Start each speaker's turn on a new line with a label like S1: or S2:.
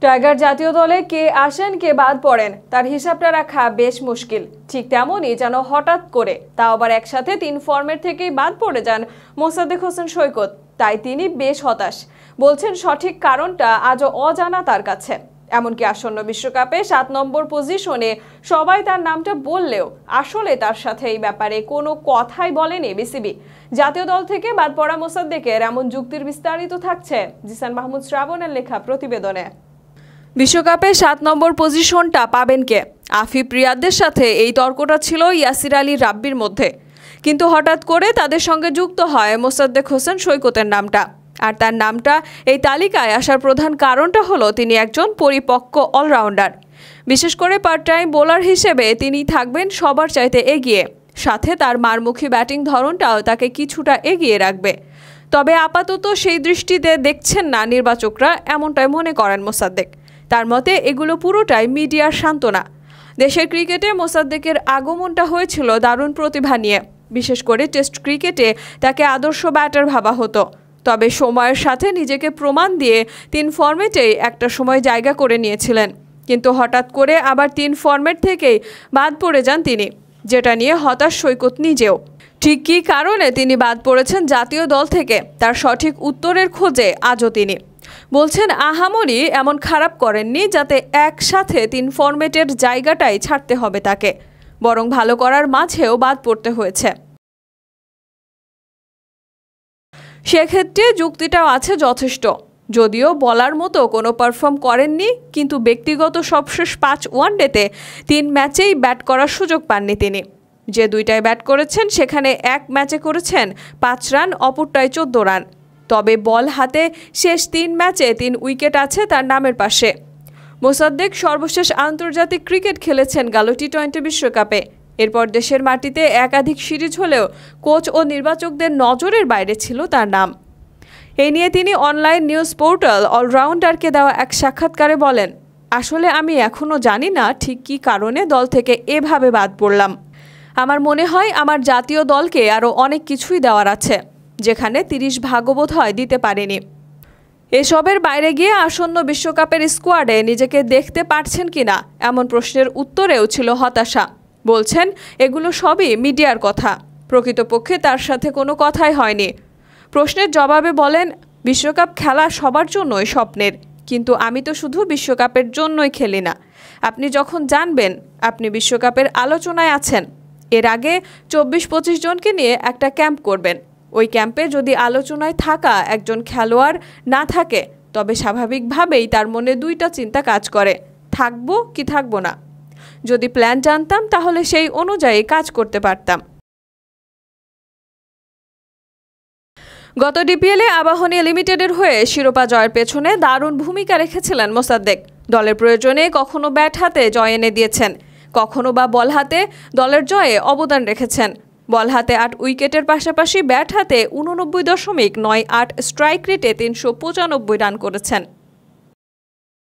S1: Tiger জাতীয় দলে কে আসেন কে বাদ পড়েন তার হিসাবটা রাখা বেশ মুশকিল। ঠিক তেমনই যেন হঠাৎ করে তাও আবার একসাথে 3 ফর্মেট থেকেই বাদ পড়ে যান মোসাদ্দেক হোসেন সৈকত। তাই তিনি বেশ হতাশ। বলছেন সঠিক কারণটা আজও অজানা তার কাছে। এমনকি আসন্ন বিশ্বকাপে 7 নম্বর পজিশনে সবাই তার নামটা বললেও আসলে তার সাথে এই ব্যাপারে কোনো কথাই বলেনি বিসিবি। জাতীয় দল থেকে বাদ পড়া মোসাদ্দেকের এমন যুক্তির বিস্তারিত থাকছে জিসান মাহমুদ শ্রাবণের লেখা প্রতিবেদনে। বিশ্বকাপে 7 নম্বর পজিশনটা পাবেন কে? আফিফ রিয়াদের সাথে এই তর্কটা ছিল ইয়াসির আলী রাব্বির মধ্যে, কিন্তু হঠাৎ করে তাদের সঙ্গে যুক্ত হয় মোসাদ্দেক হোসেন সৈকতের নামটা। আর তার নামটা এই তালিকায় আসার প্রধান কারণটা হলো তিনি একজন পরিপক্ক অলরাউন্ডার। বিশেষ করে পার্ট টাইম বোলার হিসেবে তিনি থাকবেন সবার চাইতে এগিয়ে, সাথে তার মারমুখী ব্যাটিং ধরনটাও তাকে কিছুটা এগিয়ে রাখবে। তবে আপাতত সেই দৃষ্টিতে দেখছেন না নির্বাচকরা, এমনটাই মনে করেন মোসাদ্দেক। তার মতে এগুলো পুরোটাই মিডিয়ার সান্ত্বনা। দেশের ক্রিকেটে মোসাদ্দেকের আগমনটা হয়েছিল দারুণ প্রতিভা নিয়ে। বিশেষ করে টেস্ট ক্রিকেটে তাকে আদর্শ ব্যাটার ভাবা হতো। তবে সময়ের সাথে নিজেকে প্রমাণ দিয়ে 3 ফর্মেটেই একটা সময় জায়গা করে নিয়েছিলেন। কিন্তু হঠাৎ করে আবার 3 ফর্মেট থেকেই বাদ পড়ে যান তিনি, যেটা নিয়ে হতাশ সৈকত নিজেও। ঠিক কী কারণে তিনি বাদ পড়েছেন জাতীয় দল থেকে তার সঠিক উত্তরের খোঁজে আজও তিনি। বলছেন আহামরি এমন খারাপ করেননি যাতে একসাথে 3 ফর্মেটের জায়গাটাই ছাড়তে হবে তাকে, বরং ভালো করার মাঝেও বাদ পড়তে হয়েছে। সেক্ষেত্রে যুক্তিটাও আছে যথেষ্ট। যদিও বলার মতো কোনো পারফর্ম করেননি, কিন্তু ব্যক্তিগত সবশেষ 5 ওয়ানডেতে 3 ম্যাচেই ব্যাট করার সুযোগ পাননি তিনি। যে 2টায় ব্যাট করেছেন সেখানে 1 ম্যাচে করেছেন 5 রান, অপরটায় 14 রান। তবে বল হাতে শেষ 3 ম্যাচে 3 উইকেট আছে তার নামের পাশে। মোসাদ্দেক সর্বশেষ আন্তর্জাতিক ক্রিকেট খেলেছেন গেল টি-20 বিশ্বকাপে। এরপর দেশের মাটিতে একাধিক সিরিজ হলেও কোচ ও নির্বাচকদের নজরের বাইরে ছিল তার নাম। এই নিয়ে তিনি অনলাইন নিউজ পোর্টাল অলরাউন্ডারকে দেওয়া এক সাক্ষাৎকারে বলেন, আসলে আমি এখনও জানি না ঠিক কী কারণে দল থেকে এভাবে বাদ পড়লাম। আমার মনে হয় আমার জাতীয় দলকে আরও অনেক কিছুই দেওয়ার আছে, যেখানে 30 ভাগও বোধ হয় দিতে পারেনি। এসবের বাইরে গিয়ে আসন্ন বিশ্বকাপের স্কোয়াডে নিজেকে দেখতে পারছেন কিনা এমন প্রশ্নের উত্তরেও ছিল হতাশা। বলছেন এগুলো সবই মিডিয়ার কথা, প্রকৃতপক্ষে তার সাথে কোনো কথাই হয়নি। প্রশ্নের জবাবে বলেন, বিশ্বকাপ খেলা সবার জন্যই স্বপ্নের, কিন্তু আমি তো শুধু বিশ্বকাপের জন্যই খেলি না। আপনি যখন জানবেন আপনি বিশ্বকাপের আলোচনায় আছেন, এর আগে 24-25 জনকে নিয়ে একটা ক্যাম্প করবেন। ওই ক্যাম্পে যদি আলোচনায় থাকা একজন খেলোয়াড় না থাকে, তবে স্বাভাবিকভাবেই তার মনে 2টা চিন্তা কাজ করে, থাকবো কি থাকবো না। যদি প্ল্যান জানতাম তাহলে সেই অনুযায়ী কাজ করতে পারতাম। গত ডিপিএলে আবাহনী লিমিটেডের হয়ে শিরোপা জয়ের পেছনে দারুণ ভূমিকা রেখেছিলেন মোসাদ্দেক। দলের প্রয়োজনে কখনো ব্যাট হাতে জয় এনে দিয়েছেন, কখনো বা বল হাতে দলের জয়ে অবদান রেখেছেন। বল হাতে 8 উইকেটের পাশাপাশি ব্যাট হাতে 89.98 স্ট্রাইক রেটে 395 রান করেছেন।